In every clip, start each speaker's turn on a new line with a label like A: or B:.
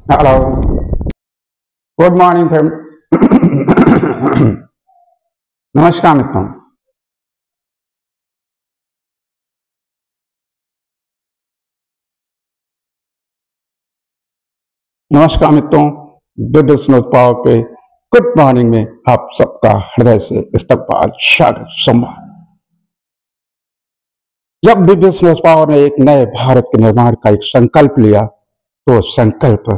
A: Hello, good morning friend. नमस्कार मित्रों। नमस्कार मित्रों, दिव्य स्नोद पावर के गुड मॉर्निंग में आप सबका हृदय से इस्तकबाल, स्वागत, सम्मान। जब दिव्य स्नोद पावर ने एक नए भारत के निर्माण का एक संकल्प लिया, तो संकल्प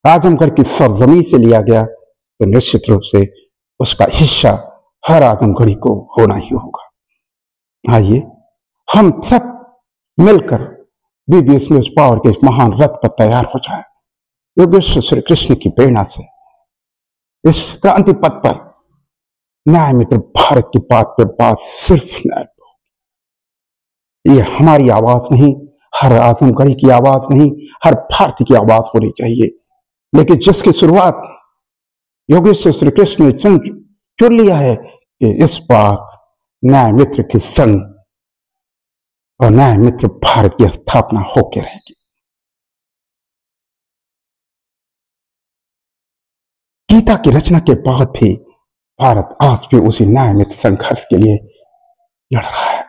A: आजमगढ़ की सरजमी से लिया गया, तो निश्चित रूप से उसका हिस्सा हर आजमगढ़ी को होना ही होगा। आइए हम सब मिलकर दिव्य स्नोद पावर के इस महान रथ पर तैयार हो जाए। योगेश्वर श्री कृष्ण की प्रेरणा से इस क्रांति पथ पर न्याय मित्र भारत की बात पे बात सिर्फ न्याय। ये हमारी आवाज नहीं, हर आजमगढ़ी की आवाज नहीं, हर भारतीय की आवाज होनी चाहिए। लेकिन जिसकी शुरुआत योगेश्वर श्री कृष्ण ने चुन लिया है कि इस बार न्याय मित्र के संग और न्याय मित्र भारत की स्थापना होकर रहेगी। गीता की रचना के बाद भी भारत आज भी उसी न्याय मित्र संघर्ष के लिए लड़ रहा है,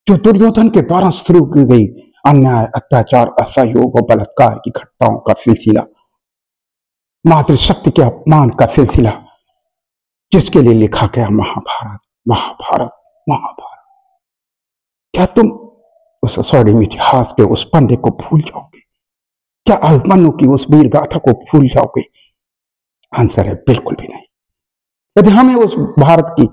A: जो दुर्योधन के द्वारा शुरू की गई अन्याय, अत्याचार, असहयोग और बलात्कार की घटनाओं का सिलसिला, मातृशक्ति के अपमान का सिलसिला, जिसके लिए लिखा गया महाभारत, महाभारत, महाभारत। क्या तुम उस स्वर्णिम इतिहास के उस पन्ने को भूल जाओगे? क्या अभिमन्यु की उस वीर गाथा को भूल जाओगे? आंसर है बिल्कुल भी नहीं। यदि हमें उस भारत की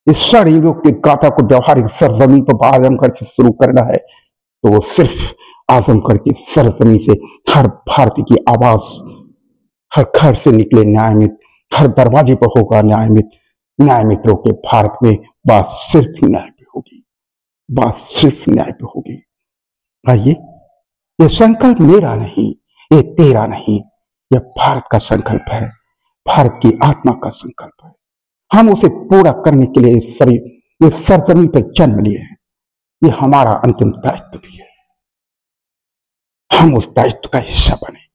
A: इस स्वर्णिम युग की गाथा को व्यवहारिक सरजमी पर आजमगढ़ से शुरू करना है, तो वो सिर्फ आजमगढ़ की सरजमी से हर भारतीय की आवाज, हर घर से निकले न्याय मित्र, हर दरवाजे पर होगा न्याय मित्र। न्याय मित्रों के भारत में बात सिर्फ न्याय पे होगी, बात सिर्फ न्याय पे होगी। आइए, ये संकल्प मेरा नहीं, ये तेरा नहीं, यह भारत का संकल्प है, भारत की आत्मा का संकल्प है। हम उसे पूरा करने के लिए इस सरजमी पर जन्म लिए हैं। ये हमारा अंतिम दायित्व भी है। हम उस दायित्व का हिस्सा बने।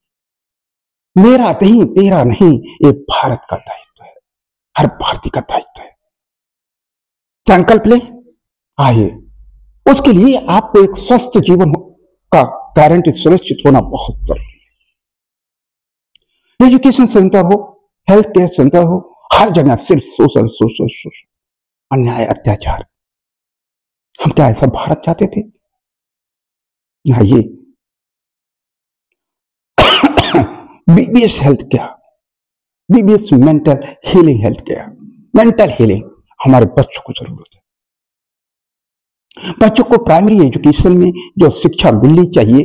A: मेरा नहीं, तेरा नहीं, ये भारत का दायित्व है, हर भारतीय का दायित्व है। संकल्प ले। आइए, उसके लिए आपको एक स्वस्थ जीवन का गारंटी सुनिश्चित होना बहुत जरूरी है। एजुकेशन सेंटर हो, हेल्थ केयर सेंटर हो, हर जगह सिर्फ सोशल सोशल सोशल, अन्याय, अत्याचार। हम क्या ऐसा भारत चाहते थे? आइए, BBS health care, BBS mental healing health care, mental healing हमारे बच्चों को जरूरत है। बच्चों को प्राइमरी एजुकेशन में जो शिक्षा मिलनी चाहिए,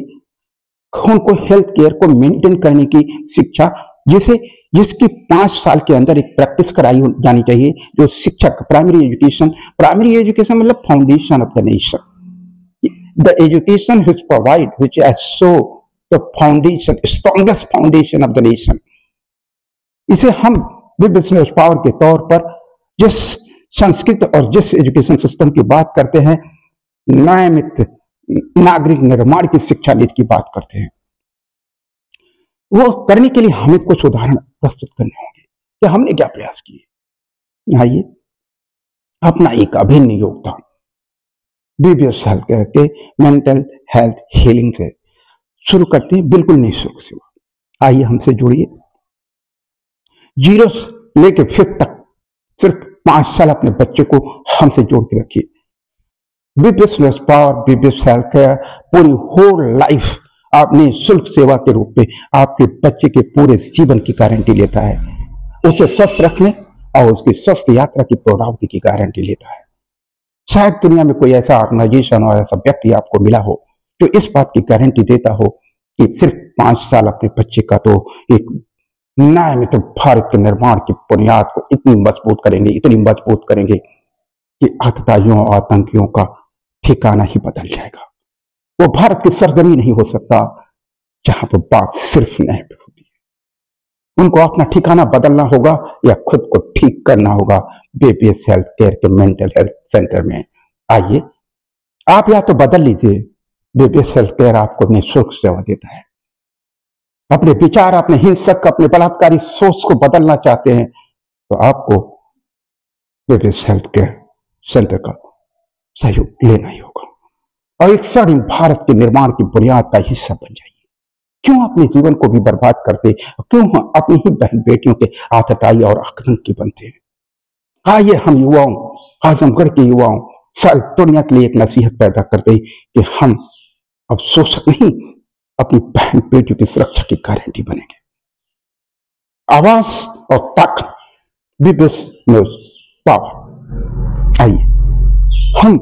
A: उनको हेल्थ केयर को मेंटेन करने की शिक्षा, जिसकी 5 साल के अंदर एक प्रैक्टिस कराई जानी चाहिए, जो शिक्षक प्राइमरी एजुकेशन मतलब foundation of the nation, the education which provide which has show the foundation, strongest foundation of the nation. इसे हम बिजनेस पावर के तौर पर जिस संस्कृत और जिस एजुकेशन सिस्टम की बात करते हैं, न्याय मित्र नागरिक निर्माण की शिक्षा नीति की बात करते हैं, वो करने के लिए हमें कुछ उदाहरण प्रस्तुत करने होंगे कि हमने क्या प्रयास किए। आइए, अपना एक अभिन्न योगदान बीबीएस हेल्थ केयर के मेंटल हेल्थ हीलिंग से शुरू करते हैं, बिल्कुल निःशुल्क सेवा। आइए, हमसे जुड़िए। 0 से लेके 5th तक सिर्फ 5 साल अपने बच्चे को हमसे जोड़ के रखिए। BBS power, BBS health care पूरी होल लाइफ अपनी शुल्क सेवा के रूप में आपके बच्चे के पूरे जीवन की गारंटी लेता है, उसे स्वस्थ रखने और उसकी स्वस्थ यात्रा की प्रौढ़ावधि की गारंटी लेता है। शायद दुनिया में कोई ऐसा ऑर्गेनाइजेशन और ऐसा व्यक्ति आपको मिला हो जो इस बात की गारंटी देता हो कि सिर्फ 5 साल अपने बच्चे का तो एक न्याय मित्र भारत के निर्माण की बुनियाद को इतनी मजबूत करेंगे, इतनी मजबूत करेंगे कि आतताइयों और आतंकियों का ठिकाना ही बदल जाएगा। वो भारत की सरजमी नहीं हो सकता जहां पर बात सिर्फ न्याय पे होती है। उनको अपना ठिकाना बदलना होगा या खुद को ठीक करना होगा बीबीएस हेल्थ केयर के मेंटल हेल्थ सेंटर में। आइए, आप या तो बदल लीजिए, बीबीएस हेल्थ केयर आपको निःशुल्क सेवा देता है। अपने विचार, अपने हिंसक, अपने बलात्कारी सोच को बदलना चाहते हैं तो आपको बीबीएस हेल्थ केयर सेंटर का सहयोग लेना ही होगा और एक स्वर्णिम भारत के निर्माण की बुनियाद का हिस्सा बन जाइए। क्यों अपने जीवन को भी बर्बाद करते, क्यों हम अपनी ही बहन बेटियों के आतताई और आतंकी बनते हैं। आइए हम युवाओं, आजमगढ़ के युवाओं, सारी दुनिया के लिए एक नसीहत पैदा करते हैं कि हम अब शोषक नहीं, अपनी बहन बेटियों की सुरक्षा की गारंटी बनेंगे। आवाज और ताकत, बीबीएस न्यूज पावर। आइए हम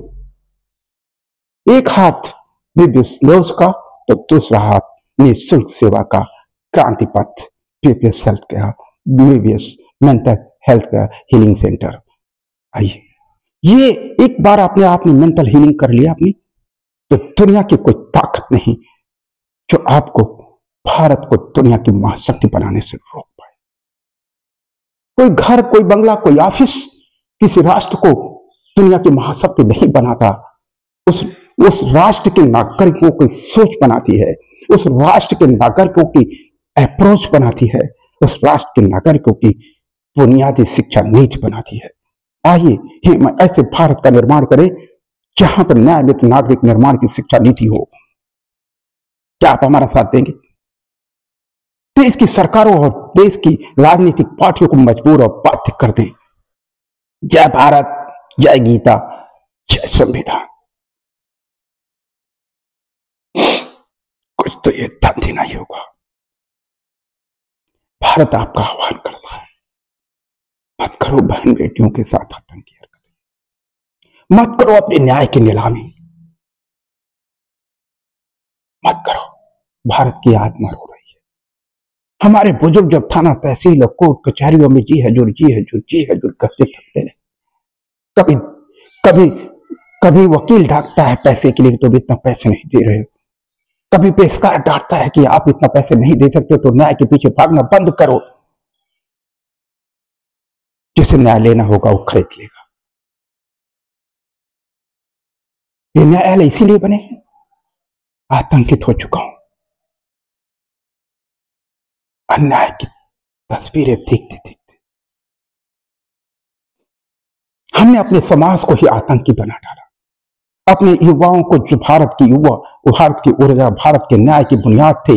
A: एक हाथ बीबीएस न्यूज का तो दूसरा हाथ निःशुल्क सेवा का क्रांति पथ BBS health care, BBS mental health care healing centre. आइए, ये एक बार आपने आपने मेंटल हीलिंग कर लिया अपनी, तो दुनिया की कोई ताकत नहीं जो आपको भारत को दुनिया की महाशक्ति बनाने से रोक पाए। कोई घर, कोई बंगला, कोई ऑफिस किसी राष्ट्र को दुनिया की महाशक्ति नहीं बनाता। उस राष्ट्र के नागरिकों की सोच बनाती है, उस राष्ट्र के नागरिकों की अप्रोच बनाती है, उस राष्ट्र के नागरिकों की बुनियादी शिक्षा नीति बनाती है। आइए हम ऐसे भारत का निर्माण करें जहां पर न्याययुक्त नागरिक निर्माण की शिक्षा नीति हो। क्या आप हमारा साथ देंगे? देश की सरकारों और देश की राजनीतिक पार्टियों को मजबूर और बाध्य कर दें। जय भारत, जय गीता, जय संविधान। कुछ तो ये धंधी नहीं होगा। भारत आपका आह्वान करता है, मत करो बहन बेटियों के साथ आतंकी हरकतें, मत करो अपने न्याय की नीलामी, मत करो। भारत की आत्मा रो रही है। हमारे बुजुर्ग जब थाना, तहसील और कोर्ट कचहरियों में जी हजूर करते थकते रहे। कभी कभी कभी वकील डांटता है पैसे के लिए, तो भी इतना पैसे नहीं दे रहे हो। कभी पेशकार डांटता है कि आप इतना पैसे नहीं दे सकते, तो न्याय के पीछे भागना बंद करो। जिसे न्याय लेना होगा वो खरीद लेगा। ये न्यायालय इसीलिए बने हैं। आतंकित हो चुका हूं, अन्याय की तस्वीरें देखते देखते हमने अपने समाज को ही आतंकी बना डाला। अपने युवाओं को, जो भारत की युवा, भारत की ऊर्जा, भारत के न्याय की बुनियाद थे,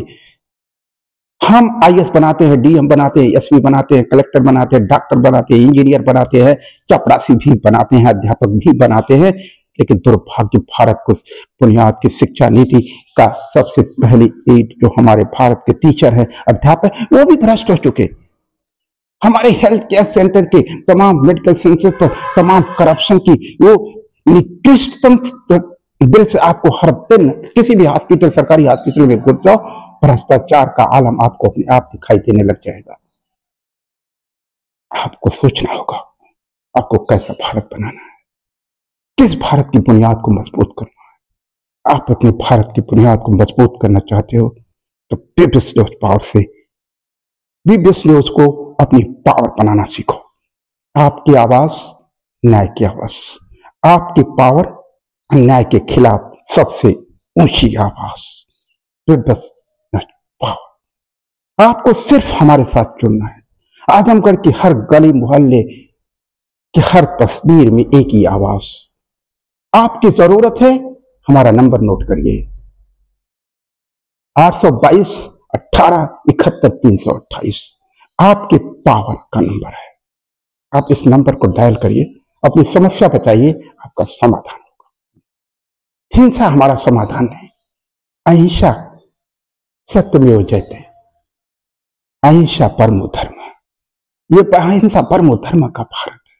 A: हम आईएएस बनाते हैं, डीएम बनाते हैं, एसपी बनाते हैं, कलेक्टर बनाते हैं, डॉक्टर बनाते हैं, इंजीनियर बनाते हैं, चपरासी भी बनाते हैं, अध्यापक भी बनाते हैं। लेकिन दुर्भाग्य, भारत को बुनियाद की शिक्षा नीति का सबसे पहले एड जो हमारे भारत के टीचर हैं, अध्यापक, वो भी भ्रष्ट हो चुके। हमारे हेल्थ केयर सेंटर के तमाम मेडिकल सेंटर पर तमाम करप्शन की वो निकृष्टतम दृश्य आपको हर दिन किसी भी हॉस्पिटल, सरकारी हॉस्पिटल में घुस जाओ, भ्रष्टाचार का आलम आपको अपने आप दिखाई देने लग जाएगा। आपको सोचना होगा आपको कैसा भारत बनाना है, किस भारत की बुनियाद को मजबूत करना है। आप अपने भारत की बुनियाद को मजबूत करना चाहते हो तो बीबीएस न्यूज पावर से, बीबीएस न्यूज को अपनी पावर बनाना सीखो। आपकी आवाज न्याय की आवाज, आपकी पावर अन्याय के खिलाफ सबसे ऊंची आवाज। BBS news power. आपको सिर्फ हमारे साथ जुड़ना है। आजमगढ़ की हर गली मोहल्ले की हर तस्वीर में एक ही आवाज। आपकी जरूरत है, हमारा नंबर नोट करिए, 822 18 71 328 आपके पावर का नंबर है। आप इस नंबर को डायल करिए, अपनी समस्या बताइए, आपका समाधान होगा। हिंसा हमारा समाधान नहीं, अहिंसा सत्यमेव जयते, अहिंसा परमो धर्म। ये अहिंसा परमो धर्म का भारत है।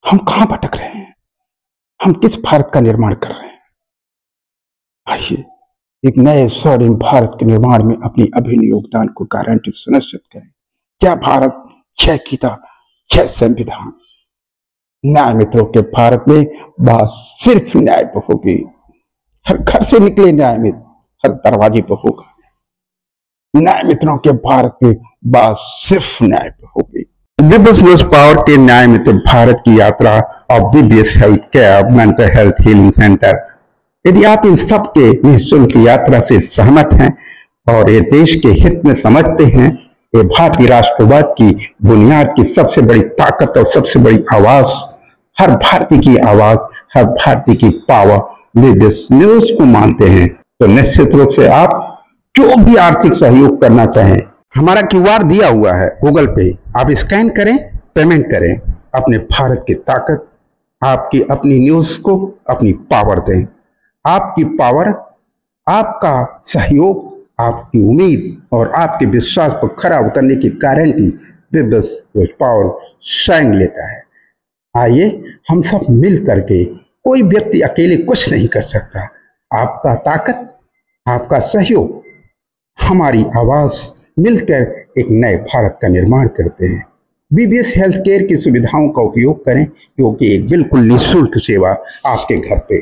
A: हम कहां भटक रहे हैं? हम किस भारत का निर्माण कर रहे हैं? आइए एक नए स्वर्णिम भारत के निर्माण में अपनी अभिन्न योगदान को गारंटी सुनिश्चित करें। जय भारत, जय गीता, जय संविधान। न्याय मित्रों के भारत में बात सिर्फ न्याय पर होगी। हर घर से निकले न्याय मित्र हर दरवाजे पर होगा। न्याय मित्रों के भारत में बात सिर्फ न्याय पर होगी। बीबीएस न्यूज पावर के न्याय मित्र भारत की यात्रा और BBS health care mental health healing centre, यदि आप इन सब के निःशुल्क यात्रा से सहमत हैं और ये देश के हित में समझते हैं। ये भारतीय राष्ट्रवाद की बुनियाद की सबसे बड़ी ताकत और सबसे बड़ी आवाज, हर भारतीय की आवाज, हर भारतीय की पावर वे दिस न्यूज को मानते हैं। तो निश्चित रूप से आप जो भी आर्थिक सहयोग करना चाहें, हमारा क्यूआर दिया हुआ है गूगल पे, आप स्कैन करें, पेमेंट करें, अपने भारत की ताकत, आपकी अपनी न्यूज को अपनी पावर दें। आपकी पावर, आपका सहयोग, आपकी उम्मीद और आपके विश्वास पर खरा उतरने की गारंटी दिव्यस पावर स्वयं लेता है। आइए हम सब मिल करके, कोई व्यक्ति अकेले कुछ नहीं कर सकता। आपका ताकत, आपका सहयोग, हमारी आवाज मिलकर एक नए भारत का निर्माण करते हैं। बीबीएस हेल्थ केयर की सुविधाओं का उपयोग करें, क्योंकि एक बिल्कुल निःशुल्क सेवा आपके घर पे